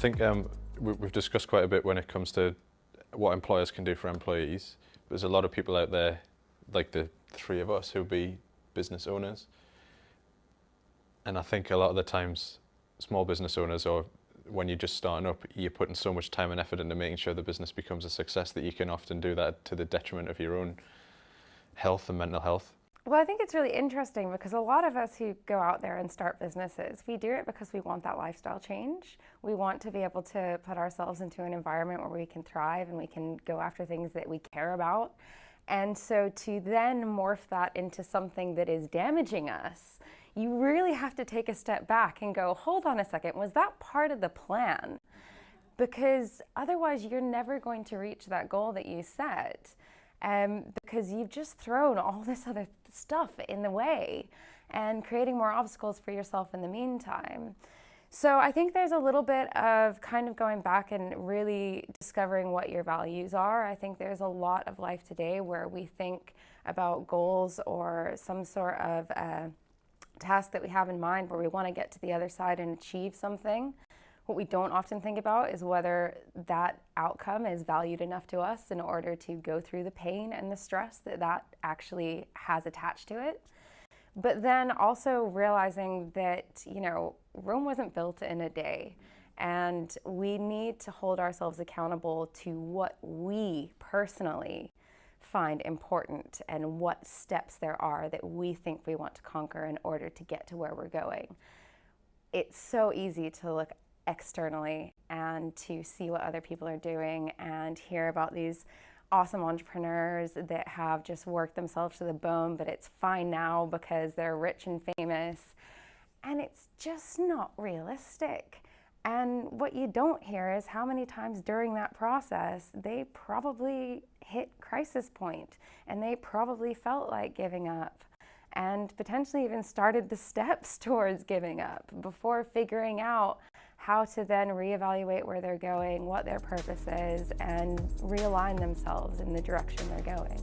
think we've discussed quite a bit when it comes to what employers can do for employees. There's a lot of people out there, like the three of us, who'll be business owners. And I think a lot of the times, small business owners, or when you're just starting up, you're putting so much time and effort into making sure the business becomes a success that you can often do that to the detriment of your own health and mental health. Well, I think it's really interesting because a lot of us who go out there and start businesses, we do it because we want that lifestyle change. We want to be able to put ourselves into an environment where we can thrive and we can go after things that we care about. And so to then morph that into something that is damaging us, you really have to take a step back and go, hold on a second, was that part of the plan? Because otherwise you're never going to reach that goal that you set. Because you've just thrown all this other stuff in the way and creating more obstacles for yourself in the meantime. So I think there's a little bit of kind of going back and really discovering what your values are. I think there's a lot of life today where we think about goals or some sort of task that we have in mind where we want to get to the other side and achieve something. What we don't often think about is whether that outcome is valued enough to us in order to go through the pain and the stress that that actually has attached to it. But then also realizing that, you know, Rome wasn't built in a day, and we need to hold ourselves accountable to what we personally find important and what steps there are that we think we want to conquer in order to get to where we're going. It's so easy to look externally and to see what other people are doing and hear about these awesome entrepreneurs that have just worked themselves to the bone, but it's fine now because they're rich and famous. And it's just not realistic. And what you don't hear is how many times during that process they probably hit crisis point and they probably felt like giving up and potentially even started the steps towards giving up before figuring out how to then reevaluate where they're going, what their purpose is, and realign themselves in the direction they're going.